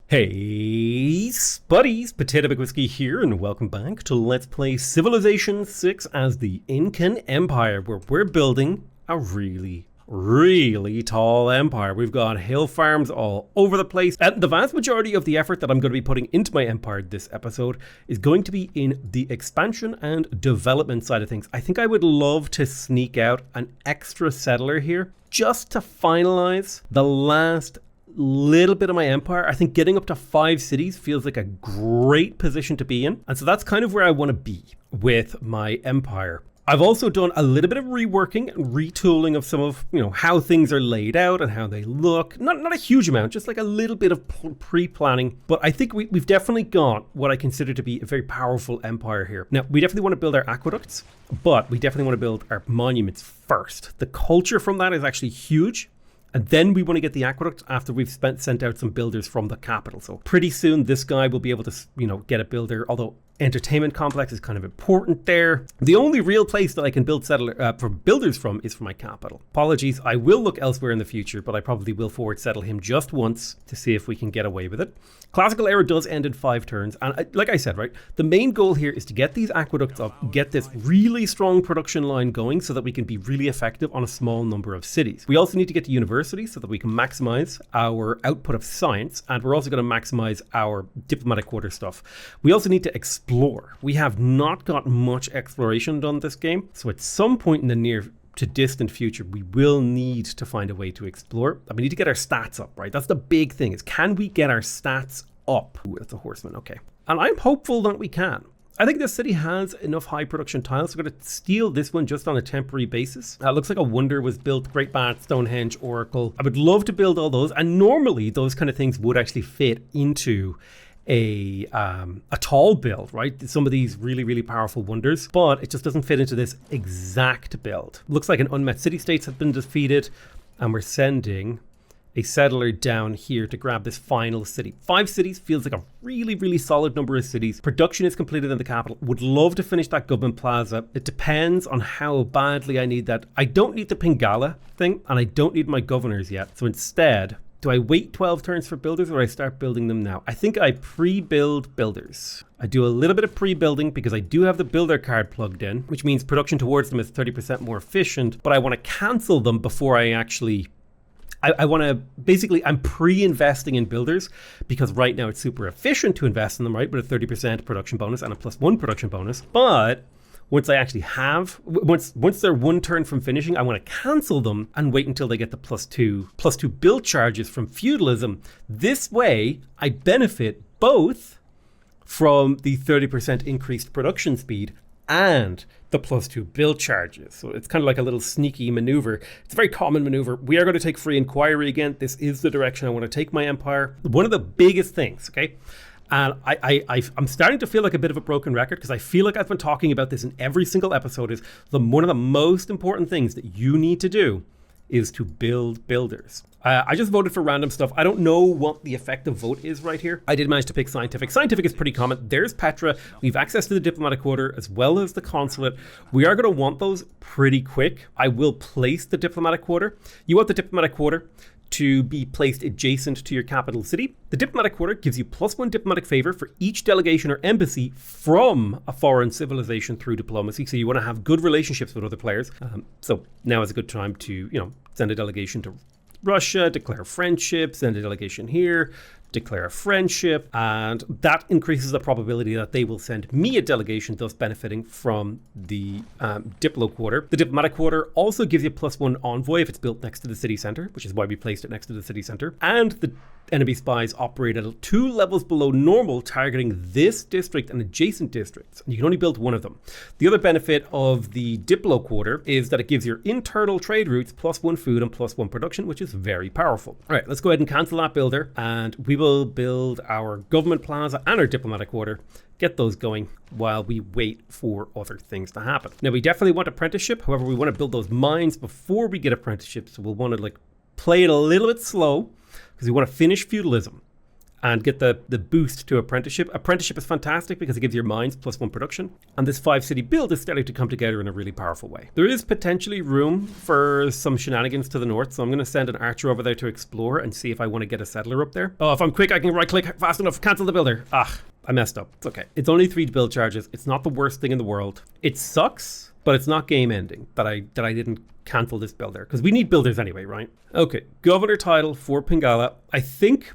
Hey, buddies, Potato Big Whiskey here, and welcome back to Let's Play Civilization 6 as the Incan Empire, where we're building a really tall empire. We've got hill farms all over the place, and the vast majority of the effort that I'm going to be putting into my empire this episode is going to be in the expansion and development side of things. I think I would love to sneak out an extra settler here just to finalize the last little bit of my empire. I think getting up to 5 cities feels like a great position to be in, and so that's kind of where I want to be with my empire. I've also done a little bit of reworking and retooling of some of, how things are laid out and how they look. Not a huge amount, just like a little bit of pre-planning. But I think we've definitely got what I consider to be a very powerful empire here. Now, we definitely want to build our aqueducts, but we definitely want to build our monuments first. The culture from that is actually huge. And then we want to get the aqueduct after we've sent out some builders from the capital. So pretty soon this guy will be able to, get a builder, although entertainment complex is kind of important there. The only real place that I can build for builders from is for my capital. Apologies, I will look elsewhere in the future, but I probably will forward settle him just once to see if we can get away with it. Classical era does end in 5 turns, and like I said, right, the main goal here is to get these aqueducts up, get this really strong production line going so that we can be really effective on a small number of cities. We also need to get to university so that we can maximize our output of science, and we're also going to maximize our diplomatic quarter stuff. We also need to explore. We have not got much exploration done this game, so at some point in the near to distant future, we will need to find a way to explore. And we need to get our stats up, right? That's the big thing, is can we get our stats up? Ooh, that's a horseman, okay. And I'm hopeful that we can. I think this city has enough high production tiles. We're going to steal this one just on a temporary basis. It looks like a wonder was built, Great Bath, Stonehenge, Oracle. I would love to build all those, and normally those kind of things would actually fit into a tall build, right? Some of these really powerful wonders, but it just doesn't fit into this exact build. Looks like an unmet city-states have been defeated, and we're sending a settler down here to grab this final city. 5 cities feels like a really solid number of cities. Production is completed in the capital. Would love to finish that government plaza. It depends on how badly I need that. I don't need the Pingala thing, and I don't need my governors yet. So instead, do I wait 12 turns for builders, or do I start building them now? I think I pre-build builders. I do a little bit of pre-building because I do have the builder card plugged in, which means production towards them is 30% more efficient, but I want to cancel them before I actually... I want to, basically, I'm pre-investing in builders because right now it's super efficient to invest in them, right? With a 30% production bonus and a +1 production bonus. But once I actually have, once they're 1 turn from finishing, I want to cancel them and wait until they get the +2 build charges from feudalism. This way, I benefit both from the 30% increased production speed and the +2 build charges. So it's kind of like a little sneaky maneuver. It's a very common maneuver. We are going to take free inquiry again. This is the direction I want to take my empire. One of the biggest things, okay? And I'm starting to feel like a bit of a broken record because I feel like I've been talking about this in every single episode, is one of the most important things that you need to do is to build builders. I just voted for random stuff. I don't know what the effective vote is right here. I did manage to pick scientific. Scientific is pretty common. There's Petra. We've access to the diplomatic quarter as well as the consulate. We are going to want those pretty quick. I will place the diplomatic quarter. You want the diplomatic quarter to be placed adjacent to your capital city. The diplomatic quarter gives you +1 diplomatic favor for each delegation or embassy from a foreign civilization through diplomacy. So you want to have good relationships with other players. So now is a good time to, send a delegation to Russia, declare friendship, send a delegation here, declare a friendship, and that increases the probability that they will send me a delegation, thus benefiting from the Diplo quarter. The diplomatic quarter also gives you +1 envoy if it's built next to the city center, which is why we placed it next to the city center. And the enemy spies operate at 2 levels below normal, targeting this district and adjacent districts. And you can only build 1 of them. The other benefit of the Diplo quarter is that it gives your internal trade routes +1 food and +1 production, which is very powerful. All right, let's go ahead and cancel that builder, and we will build our government plaza and our diplomatic quarter, get those going while we wait for other things to happen. Now, we definitely want apprenticeship. However, we want to build those mines before we get apprenticeship, so we'll want to play it a little bit slow because we want to finish feudalism. and get the boost to apprenticeship. Apprenticeship is fantastic because it gives your mines +1 production. And this 5-city build is starting to come together in a really powerful way. There is potentially room for some shenanigans to the north, so I'm going to send an archer over there to explore and see if I want to get a settler up there. Oh, if I'm quick, I can right-click fast enough. Cancel the builder. I messed up. It's okay. It's only 3 build charges. It's not the worst thing in the world. It sucks, but it's not game ending that I didn't cancel this builder, because we need builders anyway, right? Okay, governor title for Pingala. I think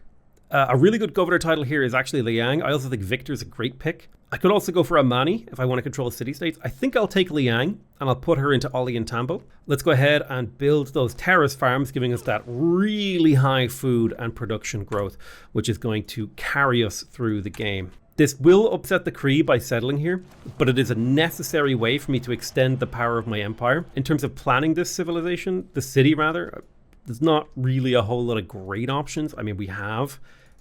a really good governor title here is actually Liang. I also think Victor's a great pick. I could also go for Amani if I want to control city-states. I think I'll take Liang and I'll put her into Ollantaytambo. Let's go ahead and build those terrace farms, giving us that really high food and production growth, which is going to carry us through the game. This will upset the Cree by settling here, but it is a necessary way for me to extend the power of my empire. In terms of planning this civilization, the city rather, there's not really a whole lot of great options. I mean, we have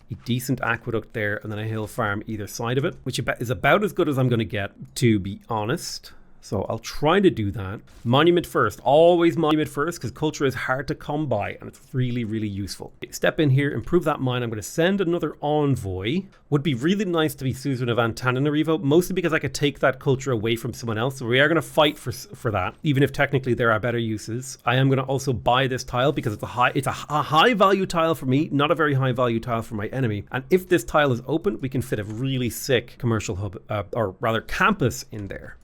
a decent aqueduct there and then a hill farm either side of it, which is about as good as I'm going to get, to be honest. So I'll try to do that. Monument first, always monument first, because culture is hard to come by and it's really, really useful. Step in here, improve that mine. I'm going to send another envoy. Would be really nice to be Susan of Antananarivo, mostly because I could take that culture away from someone else. So we are going to fight for that, even if technically there are better uses. I am going to also buy this tile because it's a high value tile for me, not a very high value tile for my enemy. And if this tile is open, we can fit a really sick commercial hub, or rather campus in there.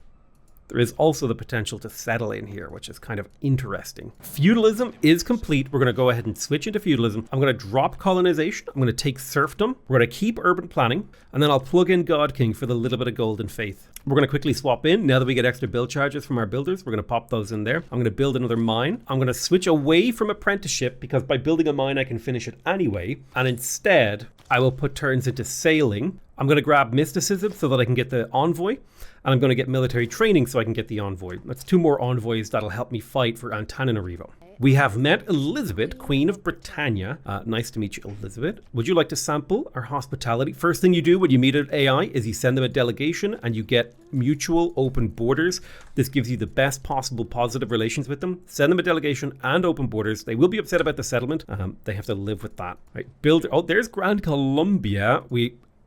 There is also the potential to settle in here, which is kind of interesting. Feudalism is complete. We're going to go ahead and switch into feudalism. I'm going to drop colonization. I'm going to take serfdom. We're going to keep urban planning. And then I'll plug in God King for the little bit of gold and faith. We're going to quickly swap in. Now that we get extra build charges from our builders, we're going to pop those in there. I'm going to build another mine. I'm going to switch away from apprenticeship because by building a mine, I can finish it anyway. And instead, I will put turns into sailing. I'm going to grab mysticism so that I can get the envoy. And I'm going to get military training so I can get the envoy. That's 2 more envoys that'll help me fight for Antananarivo. We have met Elizabeth, Queen of Britannia. Nice to meet you, Elizabeth. Would you like to sample our hospitality? First thing you do when you meet an AI is you send them a delegation and you get mutual open borders. This gives you the best possible positive relations with them. Send them a delegation and open borders. They will be upset about the settlement. They have to live with that. Right? Oh, there's Grand Columbia.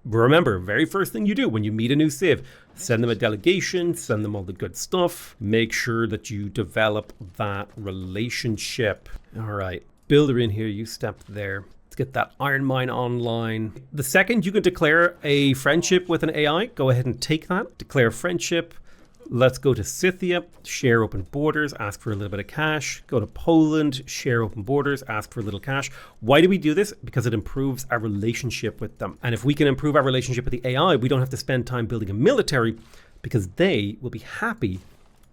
Remember, very first thing you do when you meet a new civ, send them a delegation, send them all the good stuff. Make sure that you develop that relationship. All right, builder in here, you step there. Let's get that iron mine online. The second you can declare a friendship with an AI, go ahead and take that. Declare friendship. Let's go to Scythia, share open borders, ask for a little bit of cash. Go to Poland, share open borders, ask for a little cash. Why do we do this? Because it improves our relationship with them. And if we can improve our relationship with the AI, we don't have to spend time building a military because they will be happy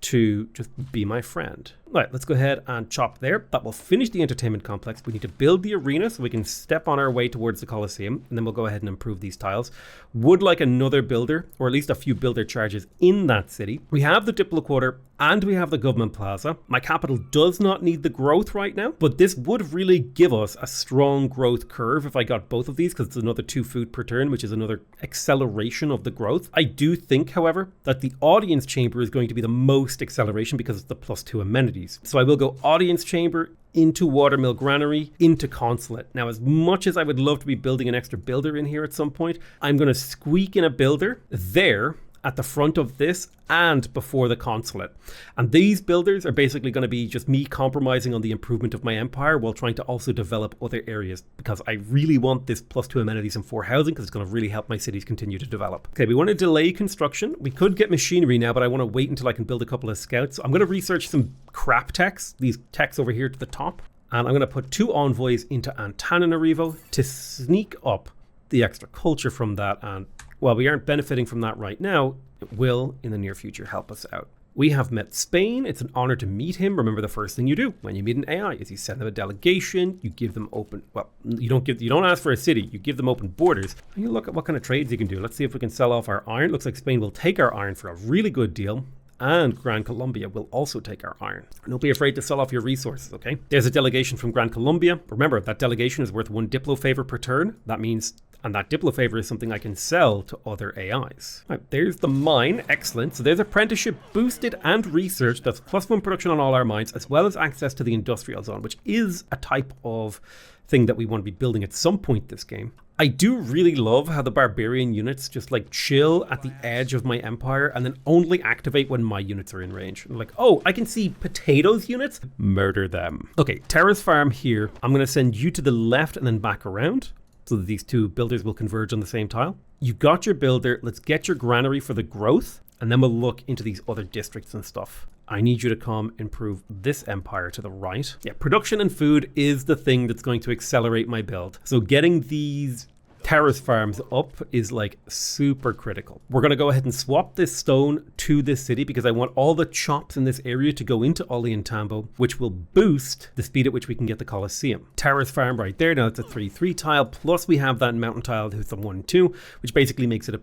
to just be my friend. All right, let's go ahead and chop there. That will finish the entertainment complex. We need to build the arena so we can step on our way towards the Colosseum, and then we'll go ahead and improve these tiles. Would like another builder, or at least a few builder charges in that city. We have the Diplo Quarter and we have the Government Plaza. My capital does not need the growth right now, but this would really give us a strong growth curve if I got both of these, because it's another 2 food per turn, which is another acceleration of the growth. I do think, however, that the audience chamber is going to be the most acceleration because it's the +2 amenities. So I will go audience chamber into watermill granary, into consulate. Now, as much as I would love to be building an extra builder in here at some point, I'm going to squeak in a builder there at the front of this and before the consulate. And these builders are basically going to be just me compromising on the improvement of my empire while trying to also develop other areas, because I really want this +2 amenities and 4 housing because it's going to really help my cities continue to develop. Okay, we want to delay construction. We could get machinery now, but I want to wait until I can build a couple of scouts. So I'm going to research some crap techs, these techs over here to the top. And I'm going to put 2 envoys into Antananarivo to sneak up the extra culture from that. And while we aren't benefiting from that right now, it will in the near future help us out. We have met Spain. It's an honor to meet him. Remember, the first thing you do when you meet an AI is you send them a delegation, you give them open, well, you don't ask for a city, you give them open borders. And you look at what kind of trades you can do. Let's see if we can sell off our iron. Looks like Spain will take our iron for a really good deal. And Gran Colombia will also take our iron. Don't be afraid to sell off your resources, okay? There's a delegation from Gran Colombia. Remember, that delegation is worth 1 Diplo favor per turn. That means And that Diplo favor is something I can sell to other AIs. Right, there's the mine, excellent. So there's apprenticeship boosted and research. That's +1 production on all our mines, as well as access to the industrial zone, which is a type of thing that we want to be building at some point this game. I do really love how the barbarian units just like chill at the edge of my empire and then only activate when my units are in range. Like, oh, I can see potatoes units, murder them. Okay, terrace farm here. I'm going to send you to the left and then back around so that these two builders will converge on the same tile. You've got your builder. Let's get your granary for the growth, and then we'll look into these other districts and stuff. I need you to come improve this empire to the right. Yeah, production and food is the thing that's going to accelerate my build. So getting these terrace farms up is like super critical. We're going to go ahead and swap this stone to this city because I want all the chops in this area to go into Ollantaytambo, which will boost the speed at which we can get the Colosseum. Terrace farm right there. Now it's a 3-3 tile, plus we have that mountain tile who's a 1-2, which basically makes it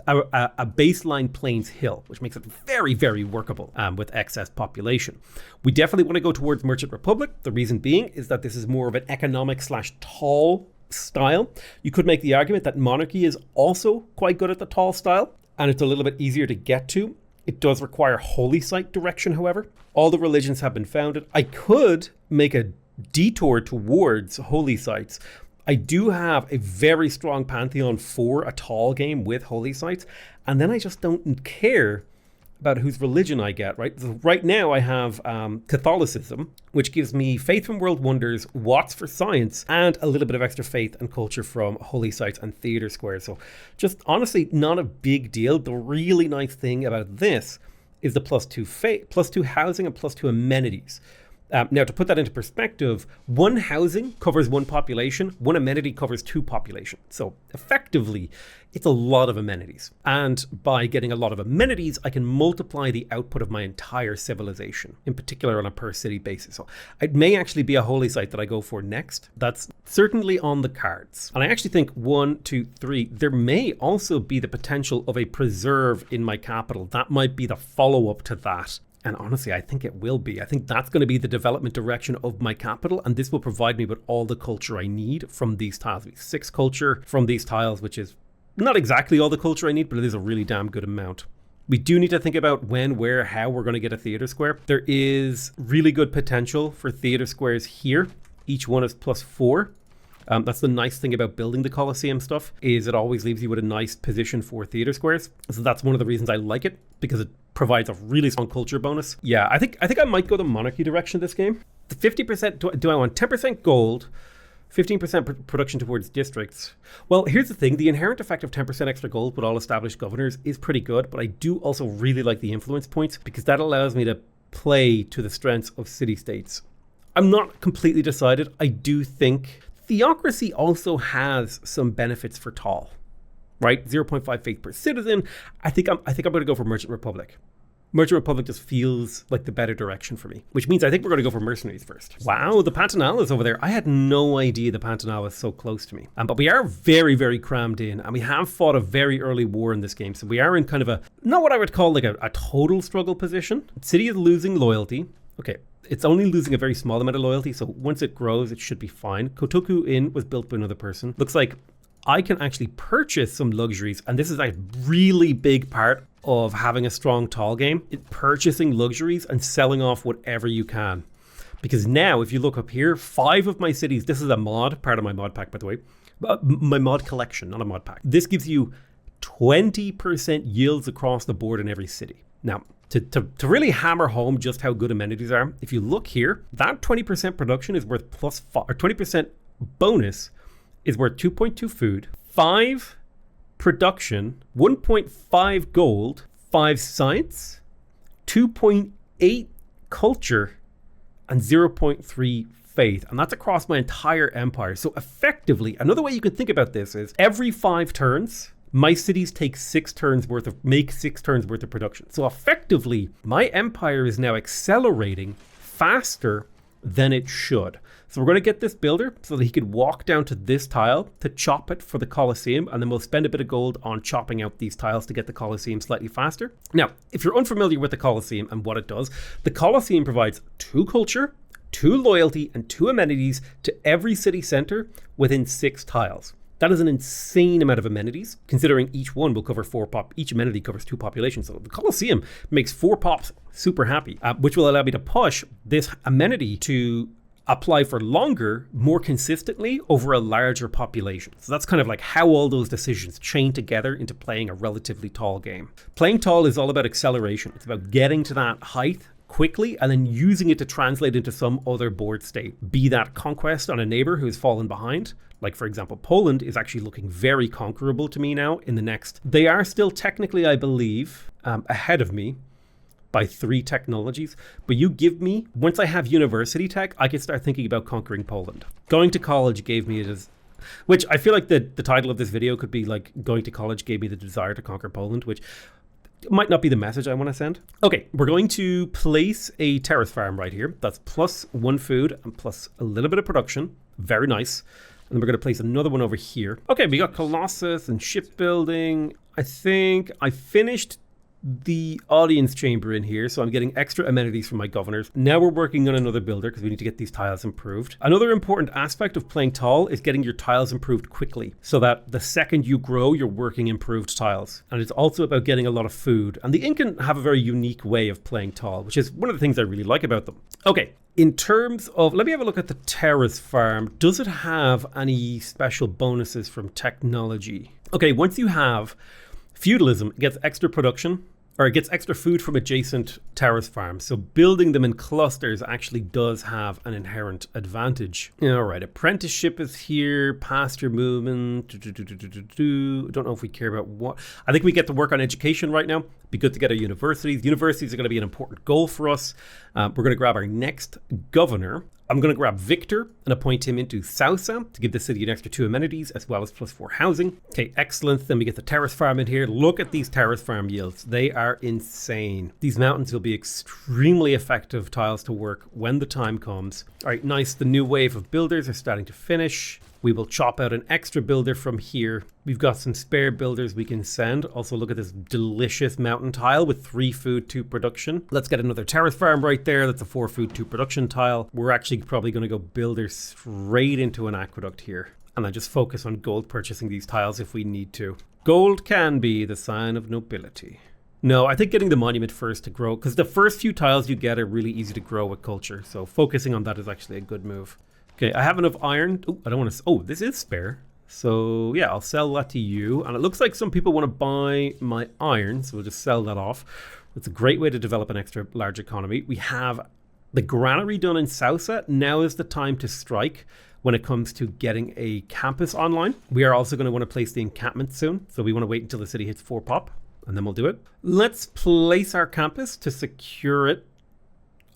a baseline plains hill, which makes it very, very workable with excess population. We definitely want to go towards Merchant Republic. The reason being is that this is more of an economic / tall style. You could make the argument that monarchy is also quite good at the tall style, and it's a little bit easier to get to. It does require holy site direction, however. All the religions have been founded. I could make a detour towards holy sites. I do have a very strong pantheon for a tall game with holy sites, and then I just don't care about whose religion I get, right? So right now I have Catholicism, which gives me faith from world wonders, Watts for science, and a little bit of extra faith and culture from holy sites and theater squares. So just honestly, not a big deal. The really nice thing about this is the +2 faith, +2 housing, and +2 amenities. Now, to put that into perspective, 1 housing covers 1 population, 1 amenity covers 2 population. So effectively, it's a lot of amenities. And by getting a lot of amenities, I can multiply the output of my entire civilization, in particular on a per city basis. So it may actually be a holy site that I go for next. That's certainly on the cards. And I actually think 1, 2, 3, there may also be the potential of a preserve in my capital. That might be the follow-up to that. And honestly, I think it will be. I think that's going to be the development direction of my capital, and this will provide me with all the culture I need from these tiles. 6 culture from these tiles, which is not exactly all the culture I need, but it is a really damn good amount. We do need to think about when, where, how we're going to get a theater square. There is really good potential for theater squares here. Each one is +4. That's the nice thing about building the Colosseum stuff, is it always leaves you with a nice position for theater squares. So that's one of the reasons I like it, because it provides a really strong culture bonus. Yeah, I think I might go the monarchy direction this game. The 50%, do I want 10% gold, 15% production towards districts? Well, here's the thing. The inherent effect of 10% extra gold with all established governors is pretty good, but I do also really like the influence points, because that allows me to play to the strengths of city-states. I'm not completely decided. I do think theocracy also has some benefits for tall, right? 0.5 faith per citizen. I think I'm going to go for Merchant Republic. Merchant Republic just feels like the better direction for me, which means I think we're going to go for mercenaries first. Wow, the Pantanal is over there. I had no idea the Pantanal was so close to me. But we are very, very crammed in, and we have fought a very early war in this game. So we are in kind of a, not what I would call like a total struggle position. City is losing loyalty. Okay, it's only losing a very small amount of loyalty, so once it grows, it should be fine. Kotoku Inn was built by another person. Looks like I can actually purchase some luxuries, and this is a really big part of having a strong tall game. Purchasing luxuries and selling off whatever you can. Because now, if you look up here, 5 of my cities, this is a mod, part of my mod pack, by the way. My mod collection, not a mod pack. This gives you 20% yields across the board in every city. Now, to really hammer home just how good amenities are, if you look here, that 20% production is worth +5, or 20% bonus is worth 2.2 food, 5 production, 1.5 gold, 5 science, 2.8 culture, and 0.3 faith. And that's across my entire empire. So effectively, another way you can think about this is every 5 turns, my cities take 6 turns worth of production. So effectively, my empire is now accelerating faster than it should. So we're going to get this builder so that he could walk down to this tile to chop it for the Colosseum, and then we'll spend a bit of gold on chopping out these tiles to get the Colosseum slightly faster. Now, if you're unfamiliar with the Colosseum and what it does, the Colosseum provides 2 culture, 2 loyalty, and 2 amenities to every city center within 6 tiles. That is an insane amount of amenities, considering each one will cover 4 pop. Each amenity covers 2 populations. So the Colosseum makes 4 pops super happy, which will allow me to push this amenity to apply for longer, more consistently over a larger population. So that's kind of like how all those decisions chain together into playing a relatively tall game. Playing tall is all about acceleration. It's about getting to that height quickly and then using it to translate into some other board state, be that conquest on a neighbor who's fallen behind. Like, for example, Poland is actually looking very conquerable to me now in the next. They are still technically, I believe, ahead of me by 3 technologies. But you give me, once I have university tech, I can start thinking about conquering Poland. Going to college gave me it as, which I feel like the title of this video could be like, going to college gave me the desire to conquer Poland, which might not be the message I want to send. Okay, we're going to place a terrace farm right here. That's +1 food and plus a little bit of production. Very nice. And then we're going to place another one over here. Okay, we got Colossus and shipbuilding. I think I finished the audience chamber in here, so I'm getting extra amenities from my governors. Now we're working on another builder because we need to get these tiles improved. Another important aspect of playing tall is getting your tiles improved quickly, so that the second you grow, you're working improved tiles. And it's also about getting a lot of food. And the Incan have a very unique way of playing tall, which is one of the things I really like about them. Okay, in terms of, let me have a look at the terrace farm. Does it have any special bonuses from technology? Okay, once you have feudalism, it gets extra production, or it gets extra food from adjacent terrace farms. So building them in clusters actually does have an inherent advantage. All right, apprenticeship is here, pasture movement. Don't know if we care about what. I think we get to work on education right now. Be good to get our universities. Universities are going to be an important goal for us. We're going to grab our next governor. I'm going to grab Victor and appoint him into Sausa to give the city an extra 2 amenities as well as +4 housing. Okay, excellent. Then we get the terrace farm in here. Look at these terrace farm yields. They are insane. These mountains will be extremely effective tiles to work when the time comes. All right, nice. The new wave of builders are starting to finish. We will chop out an extra builder from here. We've got some spare builders we can send. Also, look at this delicious mountain tile with 3 food, 2 production. Let's get another terrace farm right there. That's a 4 food, 2 production tile. We're actually probably going to go builder straight into an aqueduct here. And I just focus on gold purchasing these tiles if we need to. Gold can be the sign of nobility. No, I think getting the monument first to grow, because the first few tiles you get are really easy to grow with culture. So focusing on that is actually a good move. Okay, I have enough iron. Oh, I don't want to. Oh, this is spare. So yeah, I'll sell that to you. And it looks like some people want to buy my iron, so we'll just sell that off. It's a great way to develop an extra large economy. We have the granary done in Sausa. Now is the time to strike when it comes to getting a campus online. We are also going to want to place the encampment soon. So we want to wait until the city hits 4 pop, and then we'll do it. Let's place our campus to secure it.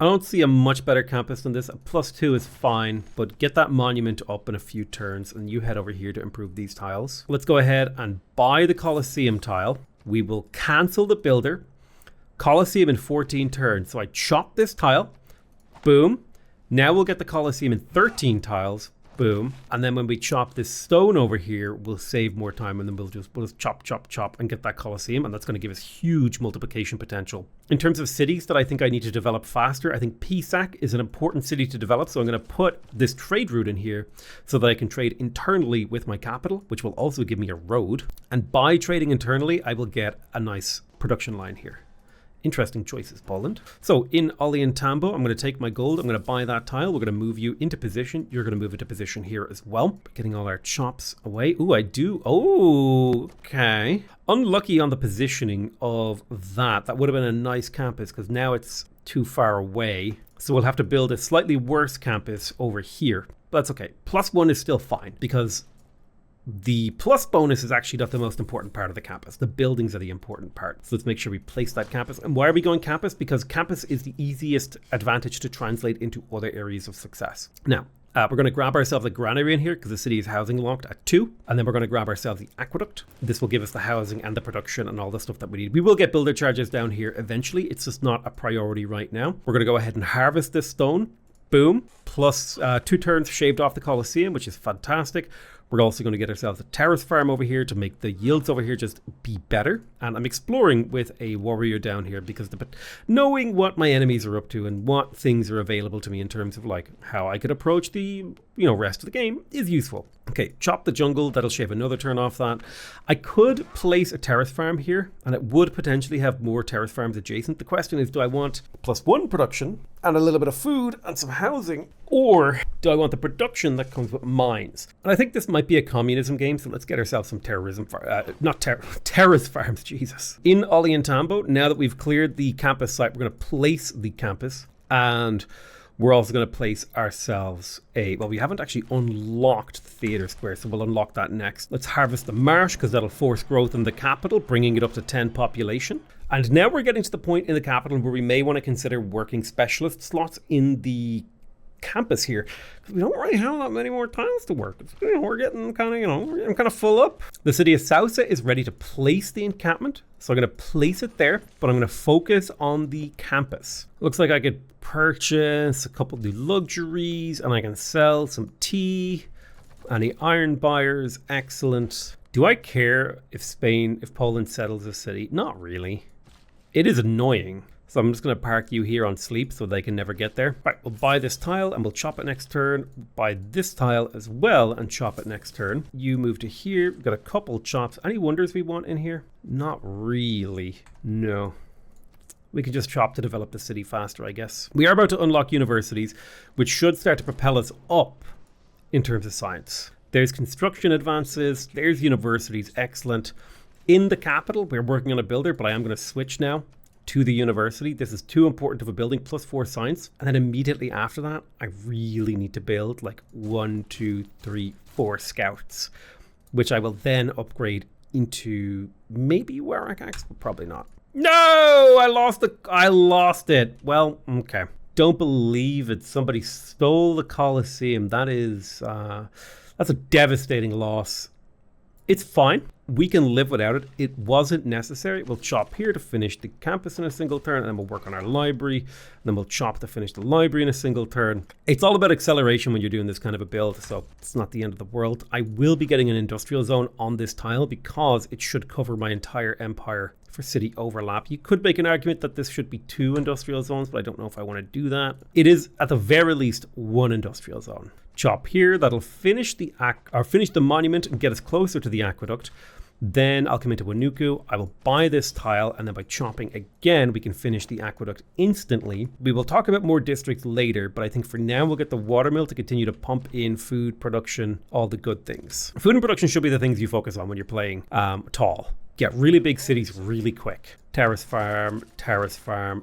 I don't see a much better campus than this. A +2 is fine, but get that monument up in a few turns and you head over here to improve these tiles. Let's go ahead and buy the Colosseum tile. We will cancel the builder. Colosseum in 14 turns. So I chop this tile. Boom. Now we'll get the Colosseum in 13 tiles. Boom. And then when we chop this stone over here, we'll save more time, and then we'll just chop, chop, chop and get that Colosseum. And that's going to give us huge multiplication potential. In terms of cities that I think I need to develop faster, I think Pisac is an important city to develop. So I'm going to put this trade route in here so that I can trade internally with my capital, which will also give me a road. And by trading internally, I will get a nice production line here. Interesting choices, Poland. So in Ollantaytambo, I'm going to take my gold. I'm going to buy that tile. We're going to move you into position. You're going to move into position here as well. Getting all our chops away. Ooh, I do. Oh, okay. Unlucky on the positioning of that. That would have been a nice campus because now it's too far away. So we'll have to build a slightly worse campus over here. But that's okay. +1 is still fine because the plus bonus is actually not the most important part of the campus. The buildings are the important part. So let's make sure we place that campus. And why are we going campus? Because campus is the easiest advantage to translate into other areas of success. Now, we're going to grab ourselves a granary in here because the city is housing locked at 2. And then we're going to grab ourselves the aqueduct. This will give us the housing and the production and all the stuff that we need. We will get builder charges down here eventually. It's just not a priority right now. We're going to go ahead and harvest this stone. Boom. Plus 2 turns shaved off the Colosseum, which is fantastic. We're also going to get ourselves a terrace farm over here to make the yields over here just be better. And I'm exploring with a warrior down here because knowing what my enemies are up to and what things are available to me in terms of like how I could approach the rest of the game is useful. Okay, chop the jungle. That'll shave another turn off that. I could place a terrace farm here, and it would potentially have more terrace farms adjacent. The question is, do I want +1 production and a little bit of food and some housing, or do I want the production that comes with mines? And I think this might be a communism game, so let's get ourselves some terrace farms, Jesus. In Ollantaytambo, now that we've cleared the campus site, we're going to place the campus, and we're also going to place ourselves well, we haven't actually unlocked the theater square, so we'll unlock that next. Let's harvest the marsh, because that'll force growth in the capital, bringing it up to 10 population. And now we're getting to the point in the capital where we may want to consider working specialist slots in the campus here. We don't really have that many more tiles to work. We're getting kind of full up. The city of Sausa is ready to place the encampment, so I'm going to place it there, but I'm going to focus on the campus. Looks like I could purchase a couple new luxuries, and I can sell some tea. Any iron buyers? Excellent. Do I care if Poland settles a city? Not really. It is annoying. So I'm just going to park you here on sleep so they can never get there. Right, we'll buy this tile and we'll chop it next turn. Buy this tile as well and chop it next turn. You move to here. We've got a couple chops. Any wonders we want in here? Not really. No. We can just chop to develop the city faster, I guess. We are about to unlock universities, which should start to propel us up in terms of science. There's construction advances. There's universities. Excellent. In the capital, we're working on a builder, but I am going to switch now to the university. This is too important of a building, +4 science. And then immediately after that, I really need to build like 1, 2, 3, 4 scouts, which I will then upgrade into maybe Wartime, but probably not. No, I lost it. Well, okay. Don't believe it. Somebody stole the Colosseum. That's a devastating loss. It's fine. We can live without it. It wasn't necessary. We'll chop here to finish the campus in a single turn, and then we'll work on our library, and then we'll chop to finish the library in a single turn. It's all about acceleration when you're doing this kind of a build, so it's not the end of the world. I will be getting an industrial zone on this tile because it should cover my entire empire for city overlap. You could make an argument that this should be 2 industrial zones, but I don't know if I want to do that. It is at the very least 1 industrial zone. Chop here, that'll finish the monument and get us closer to the aqueduct. Then I'll come into Wanuku, I will buy this tile, and then by chopping again, we can finish the aqueduct instantly. We will talk about more districts later, but I think for now we'll get the watermill to continue to pump in food production, all the good things. Food and production should be the things you focus on when you're playing Tall. Get really big cities really quick. Terrace farm,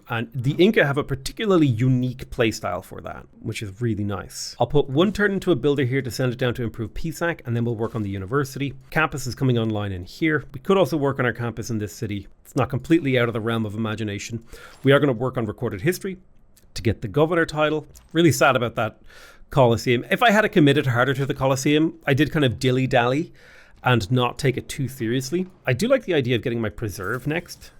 and the Inca have a particularly unique playstyle for that, which is really nice. I'll put 1 turn into a builder here to send it down to improve PSAC, and then we'll work on the university. Campus is coming online in here. We could also work on our campus in this city. It's not completely out of the realm of imagination. We are going to work on recorded history to get the governor title. Really sad about that Colosseum. If I had committed harder to the Colosseum, I did kind of dilly-dally and not take it too seriously. I do like the idea of getting my preserve next,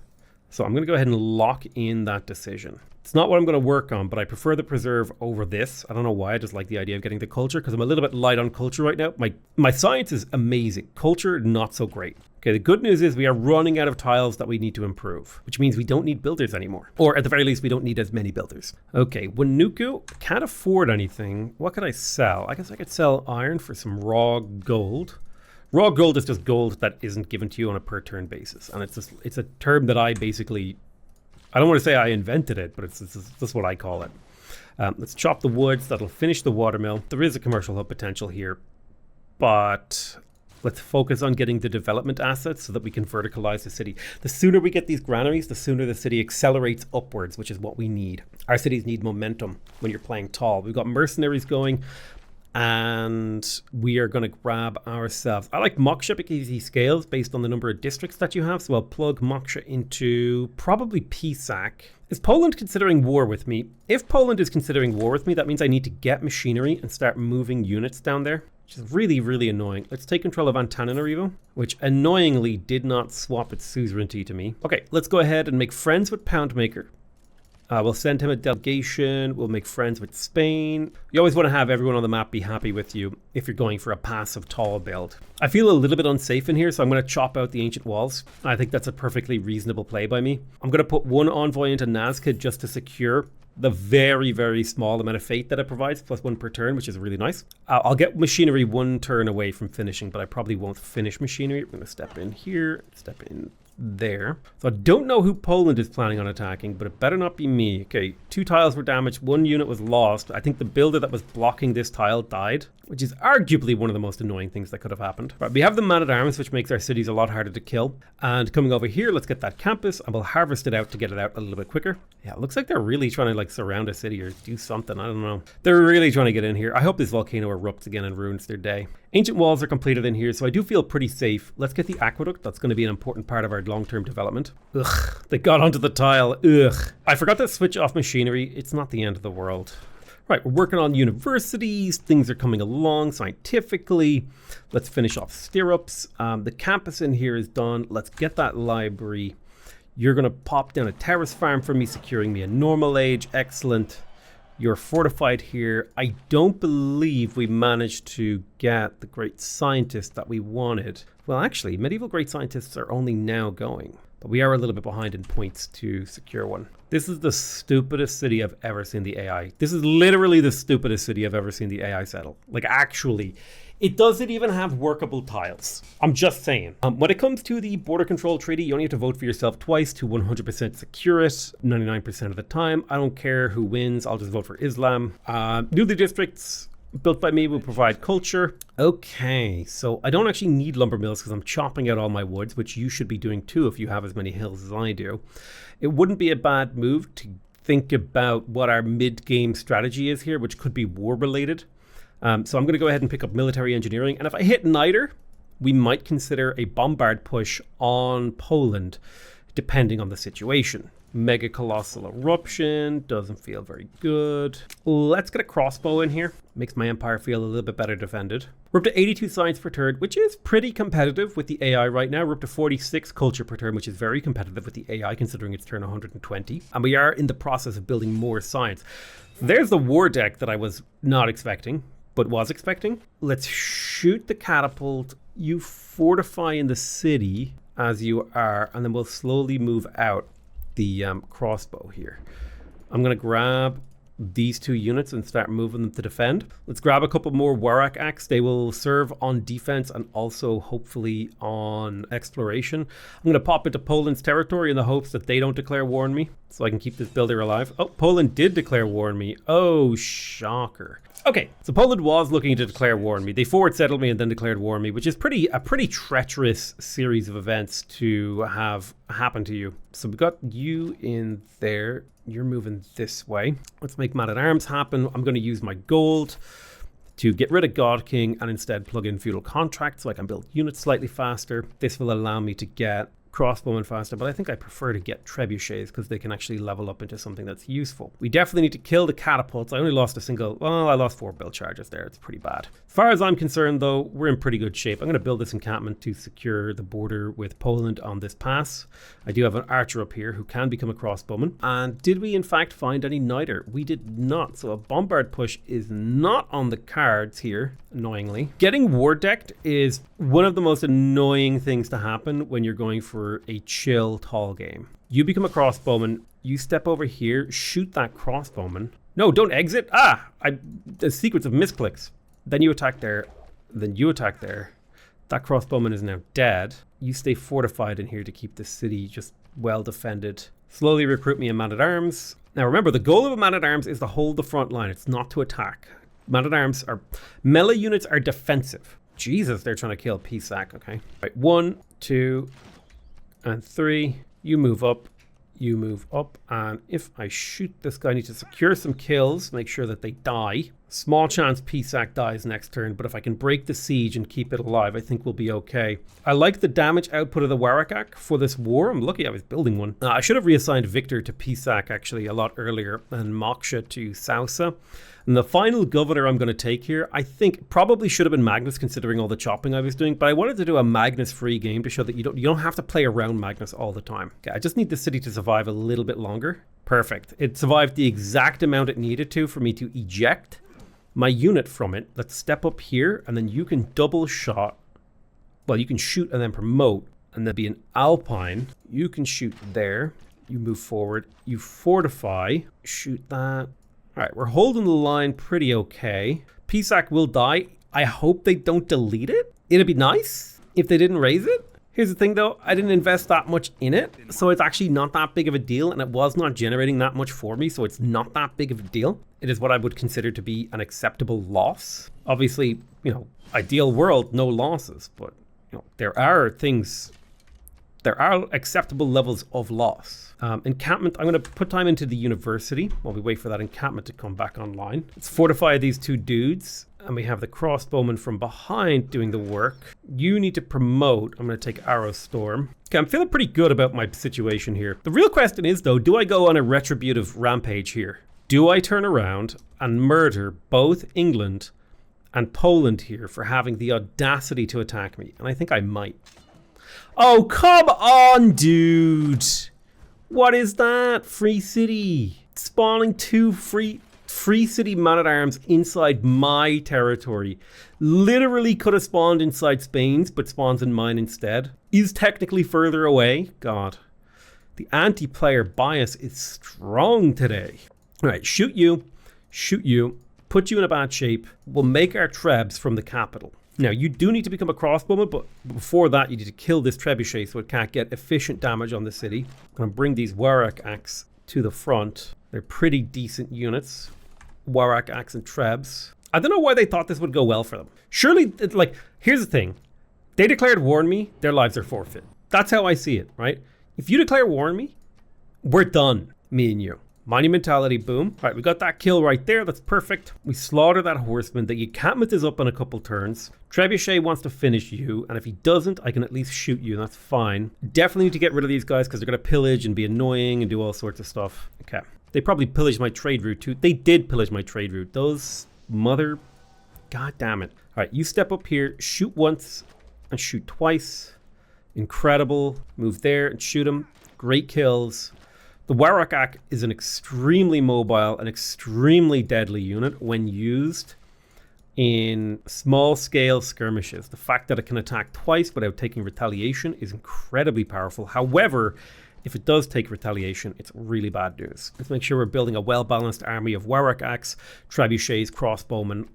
so I'm going to go ahead and lock in that decision. It's not what I'm going to work on, but I prefer the preserve over this. I don't know why, I just like the idea of getting the culture because I'm a little bit light on culture right now. My science is amazing. Culture, not so great. Okay, the good news is we are running out of tiles that we need to improve, which means we don't need builders anymore. Or at the very least, we don't need as many builders. Okay, Wanuku, can't afford anything. What could I sell? I guess I could sell iron for some raw gold. Raw gold is just gold that isn't given to you on a per turn basis. And it's a term that I don't want to say I invented it, but it's just what I call it. Let's chop the woods. That'll finish the watermill. There is a commercial hub potential here, but let's focus on getting the development assets so that we can verticalize the city. The sooner we get these granaries, the sooner the city accelerates upwards, which is what we need. Our cities need momentum when you're playing tall. We've got mercenaries going, and we are going to grab ourselves. I like Moksha because he scales based on the number of districts that you have, so I'll plug Moksha into probably PSAC. Is Poland considering war with me? If Poland is considering war with me, that means I need to get machinery and start moving units down there, which is really, really annoying. Let's take control of Antananarivo, which annoyingly did not swap its suzerainty to me. Okay, let's go ahead and make friends with Poundmaker. We'll send him a delegation. We'll make friends with Spain. You always want to have everyone on the map be happy with you if you're going for a passive tall build. I feel a little bit unsafe in here, so I'm going to chop out the ancient walls. I think that's a perfectly reasonable play by me. I'm going to put 1 envoy into Nazca just to secure the very, very small amount of fate that it provides, +1 per turn, which is really nice. I'll get machinery 1 turn away from finishing, but I probably won't finish machinery. I'm going to step in here, step in there. So I don't know who Poland is planning on attacking, but it better not be me. Okay, 2 tiles were damaged, 1 unit was lost. I think the builder that was blocking this tile died, which is arguably one of the most annoying things that could have happened. Right, we have the man-at-arms, which makes our cities a lot harder to kill. And coming over here, let's get that campus, and we'll harvest it out to get it out a little bit quicker. Yeah, it looks like they're really trying to like surround a city or do something. I don't know. They're really trying to get in here. I hope this volcano erupts again and ruins their day. Ancient walls are completed in here, so I do feel pretty safe. Let's get the aqueduct. That's going to be an important part of our long-term development. Ugh, they got onto the tile. Ugh. I forgot to switch off machinery. It's not the end of the world. Right, we're working on universities. Things are coming along scientifically. Let's finish off stirrups. The campus in here is done. Let's get that library. You're going to pop down a terrace farm for me, securing me a normal age. Excellent. You're fortified here. I don't believe we managed to get the great scientist that we wanted. Well, actually, medieval great scientists are only now going, but we are a little bit behind in points to secure one. This is the stupidest city I've ever seen the AI. This is literally the stupidest city I've ever seen the AI settle. Like, actually, it doesn't even have workable tiles. I'm just saying. When it comes to the border control treaty, you only have to vote for yourself twice to 100% secure it, 99% of the time. I don't care who wins. I'll just vote for Islam. Newly districts built by me will provide culture. Okay, so I don't actually need lumber mills because I'm chopping out all my woods, which you should be doing too if you have as many hills as I do. It wouldn't be a bad move to think about what our mid-game strategy is here, which could be war-related. So I'm going to go ahead and pick up military engineering. And if I hit neither, we might consider a bombard push on Poland, depending on the situation. Mega Colossal Eruption doesn't feel very good. Let's get a crossbow in here. Makes my empire feel a little bit better defended. We're up to 82 science per turn, which is pretty competitive with the AI right now. We're up to 46 culture per turn, which is very competitive with the AI considering it's turn 120. And we are in the process of building more science. There's the war deck that I was not expecting, but was expecting. Let's shoot the catapult. You fortify in the city as you are, and then we'll slowly move out the crossbow here. I'm going to grab these 2 units and start moving them to defend. Let's grab a couple more Wartime acts. They will serve on defense and also hopefully on exploration. I'm going to pop into Poland's territory in the hopes that they don't declare war on me so I can keep this builder alive. Oh, Poland did declare war on me. Oh, shocker. Okay, so Poland was looking to declare war on me. They forward settled me and then declared war on me, which is a pretty treacherous series of events to have happen to you. So we got you in there. You're moving this way. Let's make man-at-arms happen. I'm going to use my gold to get rid of God King and instead plug in feudal contracts so I can build units slightly faster. This will allow me to get crossbowmen faster, but I think I prefer to get trebuchets because they can actually level up into something that's useful. We definitely need to kill the catapults. I only lost I lost 4 build charges there. It's pretty bad. As far as I'm concerned though, we're in pretty good shape. I'm going to build this encampment to secure the border with Poland on this pass. I do have an archer up here who can become a crossbowman. And did we in fact find any niter? We did not. So a bombard push is not on the cards here, annoyingly. Getting war decked is one of the most annoying things to happen when you're going for a chill tall game. You become a crossbowman, you step over here, shoot that crossbowman. No, don't exit. The sequence of misclicks. Then you attack there, then you attack there. That crossbowman is now dead. You stay fortified in here to keep the city just well defended. Slowly recruit me a man-at-arms. Now remember, the goal of a man-at-arms is to hold the front line. It's not to attack. Man-at-arms are, melee units are defensive. Jesus, they're trying to kill Pisac, okay. Right, 1, 2, and 3. You move up, and if I shoot this guy, I need to secure some kills, make sure that they die. Small chance Pisac dies next turn, but if I can break the siege and keep it alive, I think we'll be okay. I like the damage output of the Wartime for this war. I'm lucky I was building one. I should have reassigned Victor to Pisac actually a lot earlier and Moksha to Sausa. And the final governor I'm going to take here, I think probably should have been Magnus considering all the chopping I was doing, but I wanted to do a Magnus-free game to show that you don't have to play around Magnus all the time. Okay, I just need the city to survive a little bit longer. Perfect. It survived the exact amount it needed to for me to eject my unit from it. Let's step up here, and then you can double shot. Well, you can shoot and then promote, and then be an Alpine. You can shoot there. You move forward. You fortify. Shoot that. All right, we're holding the line pretty okay. Pisac will die. I hope they don't delete it. It'd be nice if they didn't raise it. Here's the thing though, I didn't invest that much in it, so it's actually not that big of a deal, and it was not generating that much for me, so it's not that big of a deal. It is what I would consider to be an acceptable loss. Obviously, you know, ideal world, no losses, but you know, there are acceptable levels of loss. Encampment, I'm going to put time into the university while we wait for that encampment to come back online. Let's fortify these two dudes. And we have the crossbowman from behind doing the work. You need to promote. I'm going to take Arrow Storm. Okay, I'm feeling pretty good about my situation here. The real question is, though, do I go on a retributive rampage here? Do I turn around and murder both England and Poland here for having the audacity to attack me? And I think I might. Oh, come on, dude. What is that? Free city. Spawning two free city man-at-arms inside my territory. Literally could have spawned inside Spain's, but spawns in mine instead. Is technically further away. God. The anti-player bias is strong today. All right, shoot you, put you in a bad shape. We'll make our trebs from the capital. Now, you do need to become a crossbowman, but before that, you need to kill this trebuchet so it can't get efficient damage on the city. I'm going to bring these Wartime to the front. They're pretty decent units. Wartime and Trebs. I don't know why they thought this would go well for them. Surely, like, here's the thing. They declared war on me, their lives are forfeit. That's how I see it, right? If you declare war on me, we're done, me and you. Monumentality, boom. All right, we got that kill right there. That's perfect. We slaughter that horseman. The encampment is up in a couple turns. Trebuchet wants to finish you, and if he doesn't, I can at least shoot you. That's fine. Definitely need to get rid of these guys because they're going to pillage and be annoying and do all sorts of stuff. Okay. They probably pillaged my trade route too. They did pillage my trade route. Those mother... God damn it. All right, you step up here, shoot once and shoot twice. Incredible. Move there and shoot him. Great kills. The Wartime is an extremely mobile and extremely deadly unit when used in small-scale skirmishes. The fact that it can attack twice without taking retaliation is incredibly powerful. However, if it does take retaliation, it's really bad news. Let's make sure we're building a well-balanced army of Wartime, trebuchets, crossbowmen.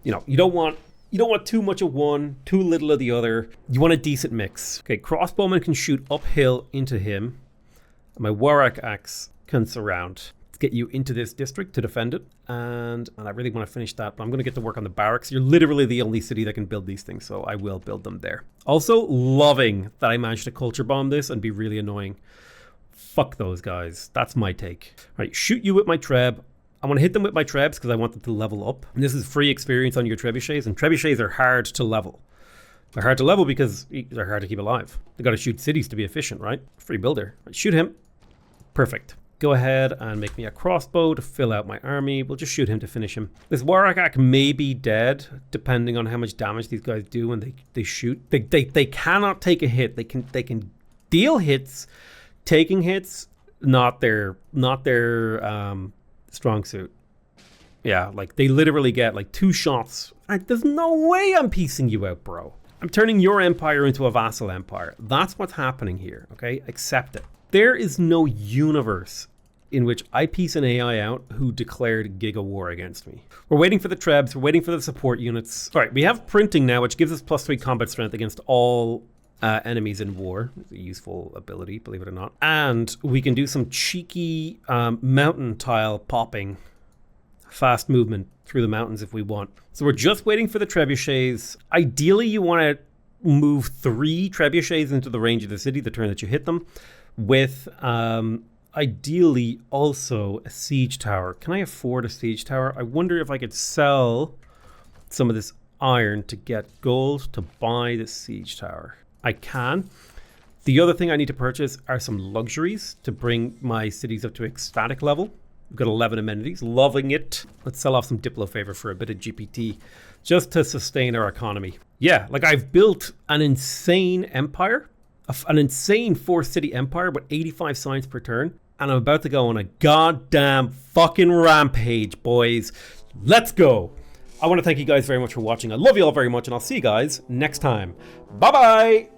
You know, you don't want too much of one, too little of the other. You want a decent mix. Okay, crossbowman can shoot uphill into him. My Wartime can surround. Let's get you into this district to defend it. And I really want to finish that, but I'm going to get to work on the barracks. You're literally the only city that can build these things, so I will build them there. Also, loving that I managed to culture bomb this and be really annoying. Fuck those guys. That's my take. All right, shoot you with my treb. I want to hit them with my trebs because I want them to level up. And this is free experience on your trebuchets, and trebuchets are hard to level. They're hard to level because they're hard to keep alive. They got to shoot cities to be efficient, right? Free builder. Right, shoot him. Perfect. Go ahead and make me a crossbow to fill out my army. We'll just shoot him to finish him. This Wartime may be dead, depending on how much damage these guys do when they shoot. They cannot take a hit. They can deal hits. Taking hits, not their strong suit. Yeah, like they literally get like 2 shots. There's no way I'm piecing you out, bro. I'm turning your empire into a vassal empire. That's what's happening here, okay? Accept it. There is no universe in which I piece an AI out who declared giga war against me. We're waiting for the trebs. We're waiting for the support units. All right, we have printing now, which gives us +3 combat strength against all enemies in war. It's a useful ability, believe it or not. And we can do some cheeky mountain tile popping. Fast movement through the mountains if we want. So we're just waiting for the trebuchets. Ideally, you want to move 3 trebuchets into the range of the city the turn that you hit them, with ideally also a siege tower. Can I afford a siege tower? I wonder if I could sell some of this iron to get gold to buy the siege tower. I can. The other thing I need to purchase are some luxuries to bring my cities up to ecstatic level. We've got 11 amenities, loving it. Let's sell off some Diplo favor for a bit of GPT just to sustain our economy. Yeah, like I've built an insane empire, an insane 4-city empire with 85 science per turn. And I'm about to go on a goddamn fucking rampage, boys. Let's go. I want to thank you guys very much for watching. I love you all very much, and I'll see you guys next time. Bye-bye.